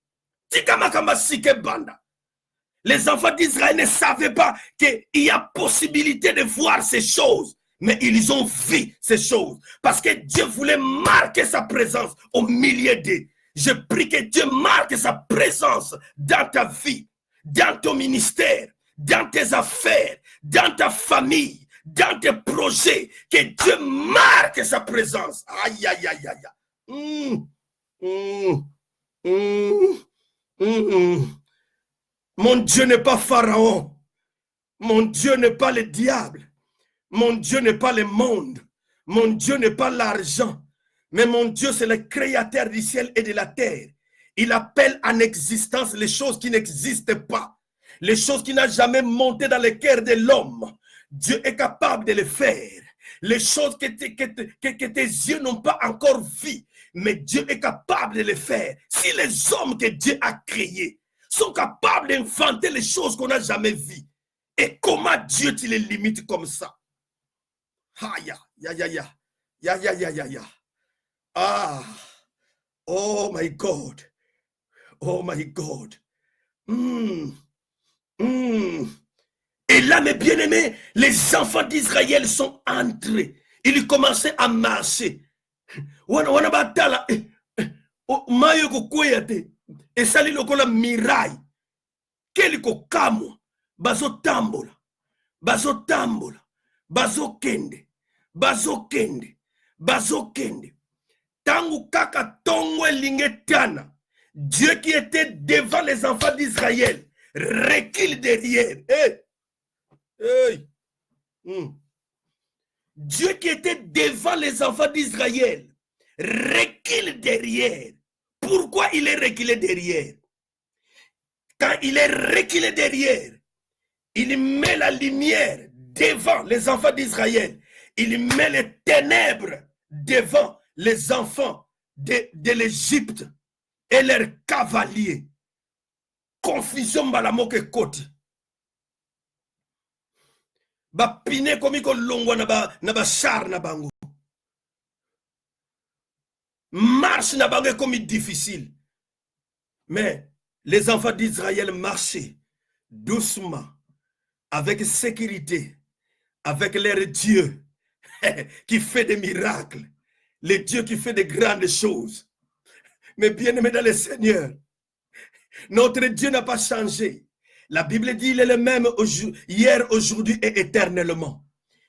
Les enfants d'Israël ne savaient pas qu'il y a possibilité de voir ces choses. Mais ils ont vu ces choses. Parce que Dieu voulait marquer sa présence au milieu d'eux. Je prie que Dieu marque sa présence dans ta vie, dans ton ministère, dans tes affaires, dans ta famille, dans tes projets. Que Dieu marque sa présence. Aïe, aïe, aïe, aïe. Mon Dieu n'est pas Pharaon. Mon Dieu n'est pas le diable. Mon Dieu n'est pas le monde. Mon Dieu n'est pas l'argent. Mais mon Dieu, c'est le créateur du ciel et de la terre. Il appelle en existence les choses qui n'existent pas. Les choses qui n'ont jamais monté dans le cœur de l'homme. Dieu est capable de les faire. Les choses que tes yeux n'ont pas encore vues. Mais Dieu est capable de les faire. Si les hommes que Dieu a créés sont capables d'inventer les choses qu'on n'a jamais vues. Et comment Dieu tu les limites comme ça? Ah, oh my God. Oh my God. Et là, mes bien-aimés, les enfants d'Israël sont entrés. Ils commençaient à marcher. Et sali lokola mirai keliko kamwa bazo tambola bazo kende bazokende. Tangu kaka tongo lingetana. Dieu qui était devant les enfants d'Israël recule derrière. Hey. Hey. Dieu qui était devant les enfants d'Israël recule derrière. Pourquoi il est reculé derrière? Quand il est reculé derrière, il met la lumière devant les enfants d'Israël. Il met les ténèbres devant les enfants de l'Égypte et leurs cavaliers. Confusion balamoke kote. Ba pine komi ko longwa na ba char na bango. Marche na bango comme difficile. Mais les enfants d'Israël marchaient doucement, avec sécurité, avec leur Dieu qui fait des miracles, le Dieu qui fait de grandes choses. Mais bien aimé dans le Seigneur, notre Dieu n'a pas changé. La Bible dit qu'il est le même hier, aujourd'hui et éternellement.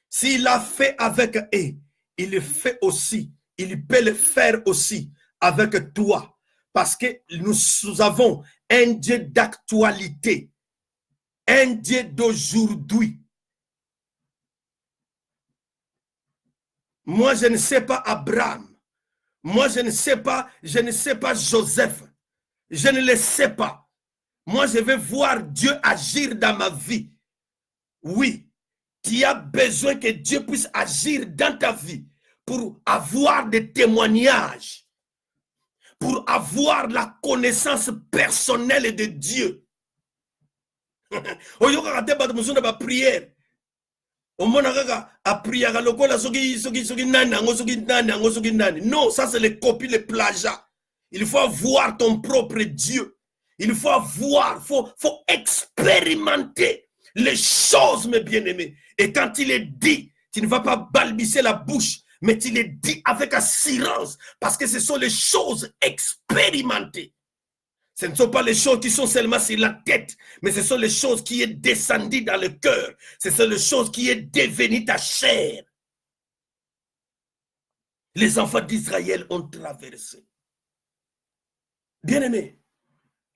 S'il l'a fait avec eux, il le fait aussi. Il peut le faire aussi avec toi. Parce que nous avons un Dieu d'actualité. Un Dieu d'aujourd'hui. Moi, je ne sais pas Abraham. Moi, je ne sais pas Joseph. Je ne le sais pas. Moi, je vais voir Dieu agir dans ma vie. Oui, tu as besoin que Dieu puisse agir dans ta vie pour avoir des témoignages, pour avoir la connaissance personnelle de Dieu. Prière. Non, ça c'est les copies, les plagiats. Il faut avoir ton propre Dieu. Il faut avoir, faut expérimenter les choses, mes bien-aimés. Et quand il est dit, tu ne vas pas balbutier la bouche, mais tu les dis avec assurance, parce que ce sont les choses expérimentées. Ce ne sont pas les choses qui sont seulement sur la tête, mais ce sont les choses qui sont descendues dans le cœur. Ce sont les choses qui sont devenues ta chair. Les enfants d'Israël ont traversé. Bien-aimés,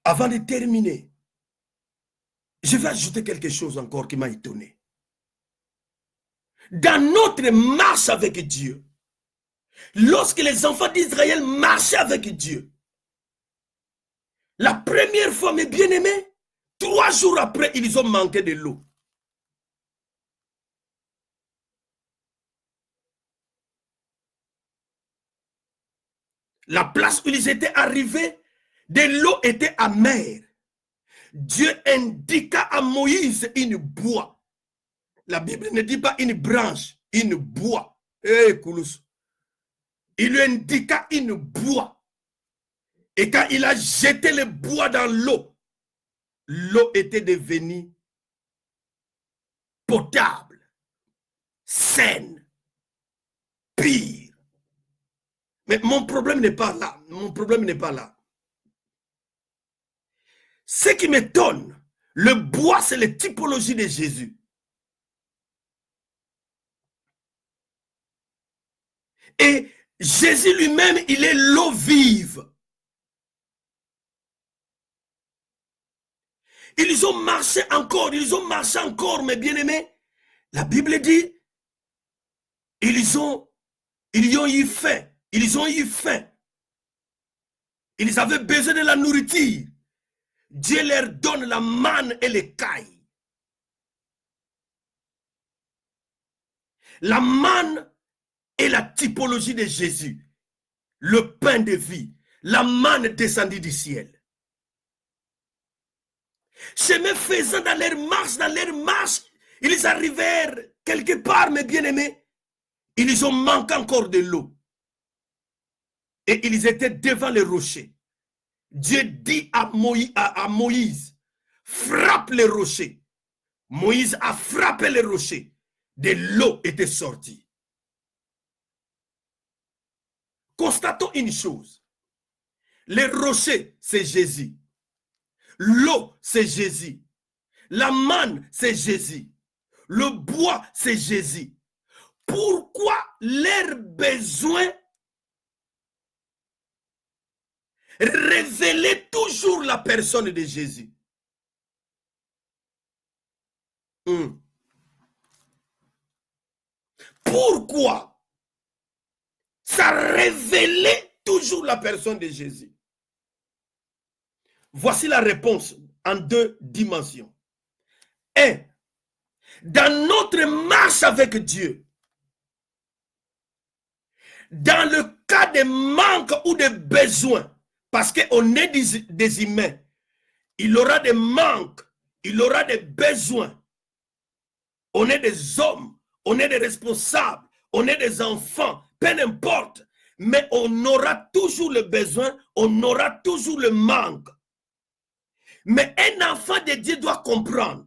avant de terminer, je vais ajouter quelque chose encore qui m'a étonné. Dans notre marche avec Dieu, lorsque les enfants d'Israël marchaient avec Dieu, la première fois, mes bien-aimés, 3 jours après, ils ont manqué de l'eau. La place où ils étaient arrivés, de l'eau était amère. Dieu indiqua à Moïse une bois. La Bible ne dit pas une branche, une bois. Hey, Koulous. Il lui indiqua une bois. Et quand il a jeté le bois dans l'eau, l'eau était devenue potable, saine, pure. Mais mon problème n'est pas là. Mon problème n'est pas là. Ce qui m'étonne, le bois, c'est la typologie de Jésus. Et Jésus lui-même, il est l'eau vive. Ils ont marché encore, mes bien-aimés. La Bible dit, ils ont eu faim. Ils ont eu faim. Ils avaient besoin de la nourriture. Dieu leur donne la manne et les cailles. La manne est la typologie de Jésus. Le pain de vie. La manne descendue du ciel. Chemin faisant dans leur marche, ils arrivèrent quelque part, mes bien-aimés. Ils ont manqué encore de l'eau. Et ils étaient devant les rochers. Dieu dit à Moïse, frappe les rochers. Moïse a frappé les rochers. De l'eau était sortie. Constatons une chose. Les rochers, c'est Jésus. L'eau, c'est Jésus. La manne, c'est Jésus. Le bois, c'est Jésus. pourquoi leurs besoins révélaient toujours la personne de Jésus. Pourquoi ça révélait toujours la personne de Jésus? Voici la réponse en 2 dimensions. 1. Dans notre marche avec Dieu, dans le cas de manque ou de besoin, parce qu'on est des humains, il aura des manques, il aura des besoins. On est des hommes, on est des responsables, on est des enfants, peu importe. Mais on aura toujours le besoin, on aura toujours le manque. Mais un enfant de Dieu doit comprendre.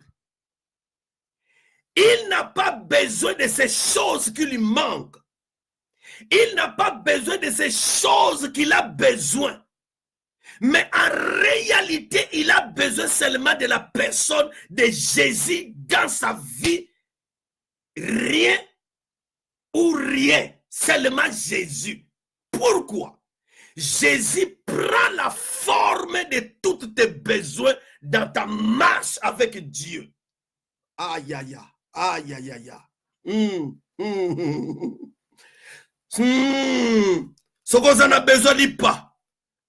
Il n'a pas besoin de ces choses qui lui manquent. Il n'a pas besoin de ces choses qu'il a besoin. Mais en réalité, il a besoin seulement de la personne de Jésus dans sa vie. Rien ou rien, seulement Jésus. Pourquoi? Jésus prend la forme de tous tes besoins dans ta marche avec Dieu. Aïe, aïe, aïe, aïe, aïe, aïe. Sokozana a besoin lipa,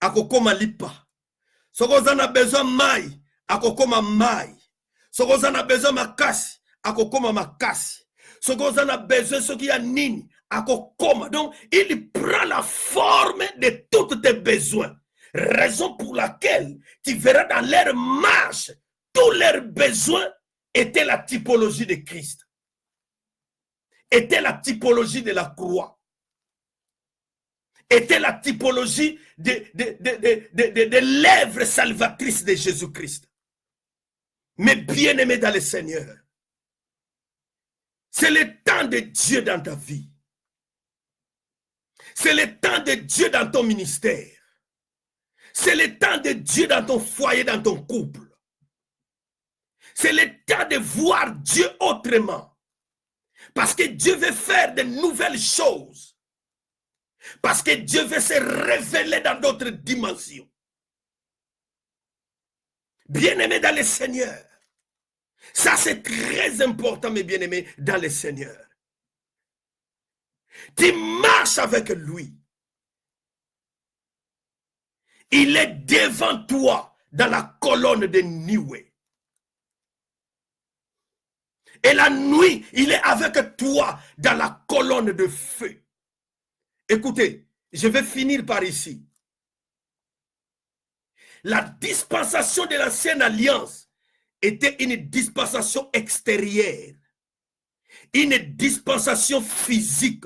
akokoma lipa. Sokozana a besoin mai, akokoma mai. Sokozana a besoin makasi, akokoma makasi. Sokozana a besoin ce qui a nini, akokoma. Donc, il prend la forme de tous tes besoins. Raison pour laquelle tu verras dans leur marche, tous leurs besoins étaient la typologie de Christ. Était la typologie de la croix. Était la typologie de l'œuvre salvatrice de Jésus-Christ. Mais bien-aimé dans le Seigneur, c'est le temps de Dieu dans ta vie. C'est le temps de Dieu dans ton ministère. C'est le temps de Dieu dans ton foyer, dans ton couple. C'est le temps de voir Dieu autrement. Parce que Dieu veut faire de nouvelles choses. Parce que Dieu veut se révéler dans d'autres dimensions. Bien-aimés dans le Seigneur. Ça, c'est très important, mes bien-aimés dans le Seigneur. Tu marches avec lui. Il est devant toi dans la colonne de nuée. Et la nuit, il est avec toi dans la colonne de feu. Écoutez, je vais finir par ici. La dispensation de l'ancienne alliance était une dispensation extérieure, une dispensation physique.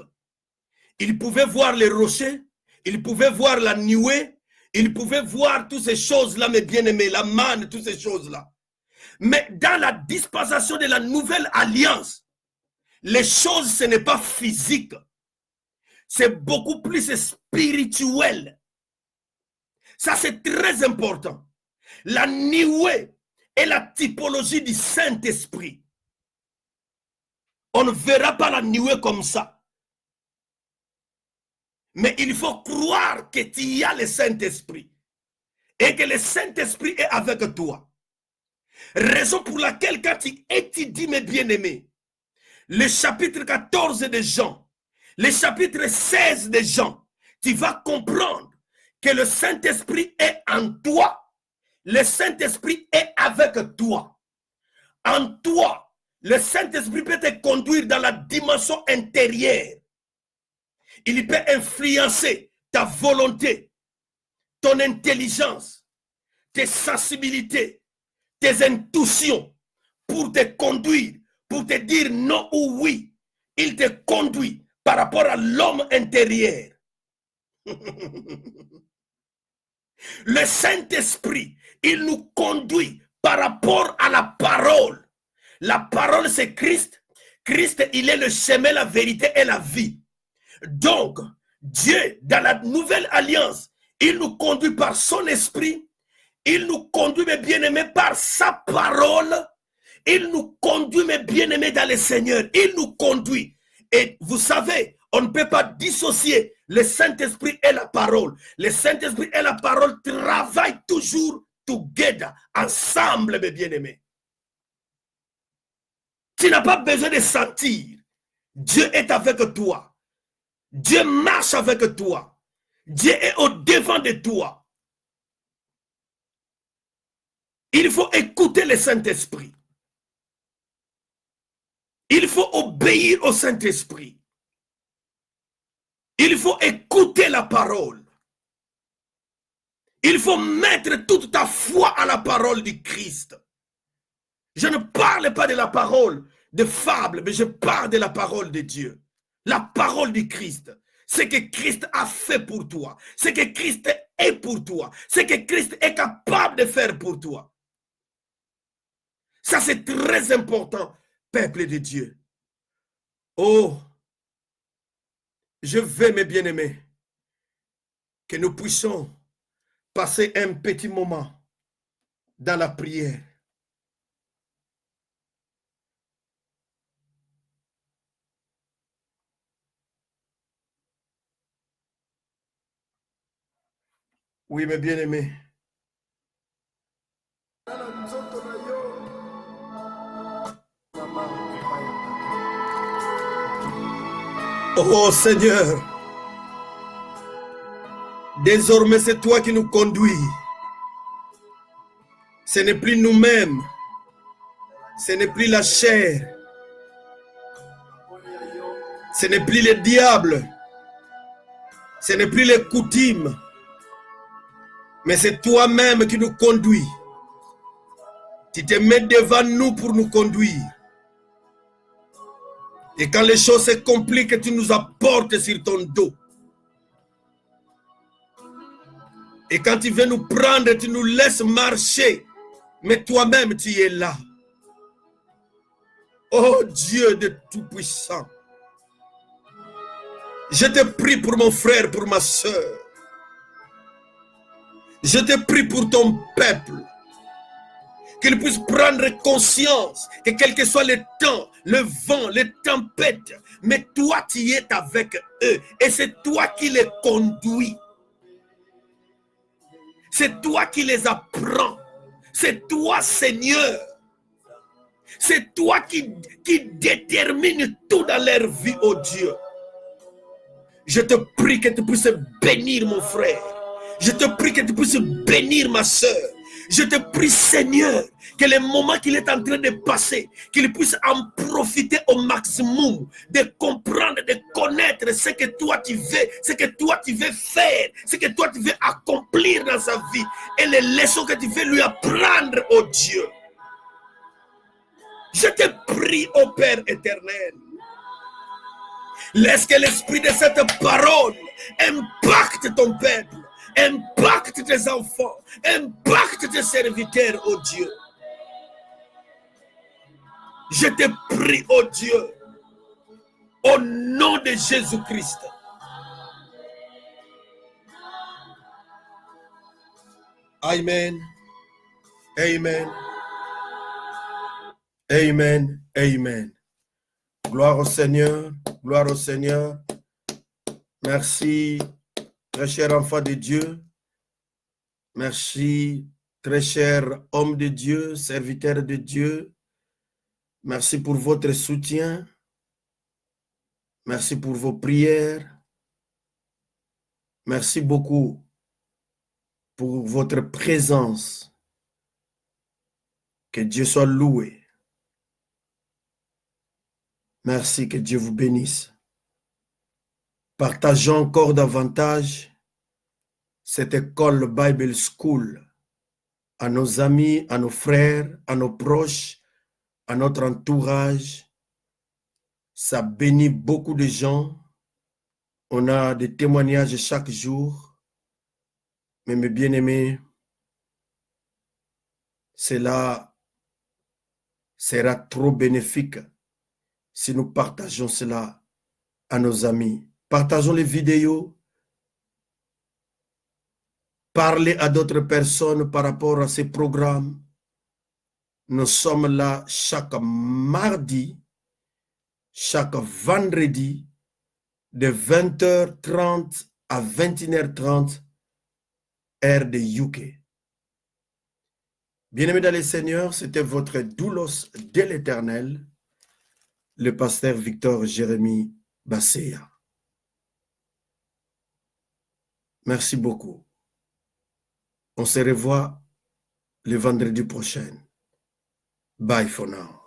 Il pouvait voir les rochers, il pouvait voir la nuée, il pouvait voir toutes ces choses-là, mes bien-aimés, la manne, toutes ces choses-là. Mais dans la dispensation de la nouvelle alliance, les choses, ce n'est pas physique. C'est beaucoup plus spirituel. Ça, c'est très important. La nuée est la typologie du Saint-Esprit. On ne verra pas la nuée comme ça. Mais il faut croire que tu as le Saint-Esprit. Et que le Saint-Esprit est avec toi. Raison pour laquelle quand tu étudies, mes bien-aimés, le chapitre 14 de Jean, le chapitre 16 de Jean, tu vas comprendre que le Saint-Esprit est en toi. Le Saint-Esprit est avec toi. En toi, le Saint-Esprit peut te conduire dans la dimension intérieure. Il peut influencer ta volonté, ton intelligence, tes sensibilités, tes intuitions pour te conduire, pour te dire non ou oui. Il te conduit par rapport à l'homme intérieur. Le Saint-Esprit, il nous conduit par rapport à la parole. La parole, c'est Christ. Christ, il est le chemin, la vérité et la vie. Donc, Dieu, dans la nouvelle alliance, il nous conduit par son esprit. Il nous conduit, mes bien-aimés, par sa parole. Il nous conduit, mes bien-aimés, dans le Seigneur. Il nous conduit. Et vous savez, on ne peut pas dissocier le Saint-Esprit et la parole. Le Saint-Esprit et la parole travaillent toujours together, ensemble, mes bien-aimés. Tu n'as pas besoin de sentir. Dieu est avec toi. Dieu marche avec toi. Dieu est au-devant de toi. Il faut écouter le Saint-Esprit. Il faut obéir au Saint-Esprit. Il faut écouter la parole. Il faut mettre toute ta foi à la parole du Christ. Je ne parle pas de la parole de fable, mais je parle de la parole de Dieu. La parole du Christ. Ce que Christ a fait pour toi. Ce que Christ est pour toi. Ce que Christ est capable de faire pour toi. Ça, c'est très important, peuple de Dieu. Oh, je veux, mes bien-aimés, que nous puissions passer un petit moment dans la prière. Oui, mes bien-aimés. Oh Seigneur, désormais c'est toi qui nous conduis. Ce n'est plus nous-mêmes, ce n'est plus la chair, ce n'est plus le diable, ce n'est plus les coutumes, mais c'est toi-même qui nous conduis. Tu te mets devant nous pour nous conduire. Et quand les choses se compliquent, tu nous apportes sur ton dos. Et quand tu veux nous prendre, tu nous laisses marcher. Mais toi-même, tu es là. Oh Dieu de Tout-Puissant. Je te prie pour mon frère, pour ma soeur. Je te prie pour ton peuple. Qu'ils puissent prendre conscience que quel que soit le temps, le vent, les tempêtes, mais toi tu es avec eux et c'est toi qui les conduis. C'est toi qui les apprends. C'est toi, Seigneur. C'est toi qui détermine tout dans leur vie, oh Dieu. Je te prie que tu puisses bénir mon frère. Je te prie que tu puisses bénir ma soeur. Je te prie, Seigneur, que le moment qu'il est en train de passer, qu'il puisse en profiter au maximum, de comprendre, de connaître ce que toi tu veux, ce que toi tu veux faire, ce que toi tu veux accomplir dans sa vie et les leçons que tu veux lui apprendre, oh Dieu. Je te prie, ô Père éternel, laisse que l'esprit de cette parole impacte ton peuple. Impacte tes enfants, impacte tes serviteurs, oh Dieu. Je te prie, oh Dieu, au nom de Jésus-Christ. Amen. Amen. Amen. Amen. Gloire au Seigneur. Gloire au Seigneur. Merci. Très cher enfant de Dieu, merci, très cher homme de Dieu, serviteur de Dieu, merci pour votre soutien, merci pour vos prières, merci beaucoup pour votre présence, que Dieu soit loué. Merci, que Dieu vous bénisse. Partageons encore davantage cette école Bible School à nos amis, à nos frères, à nos proches, à notre entourage. Ça bénit beaucoup de gens. On a des témoignages chaque jour. Mais mes bien-aimés, cela sera trop bénéfique si nous partageons cela à nos amis. Partageons les vidéos. Parlez à d'autres personnes par rapport à ces programmes. Nous sommes là chaque mardi chaque vendredi de 20h30 à 21h30, heure de UK. Bien-aimés dans les Seigneurs, c'était votre doulos de l'Éternel, le pasteur Victor Jérémie Basséa. Merci beaucoup. On se revoit le vendredi prochain. Bye for now.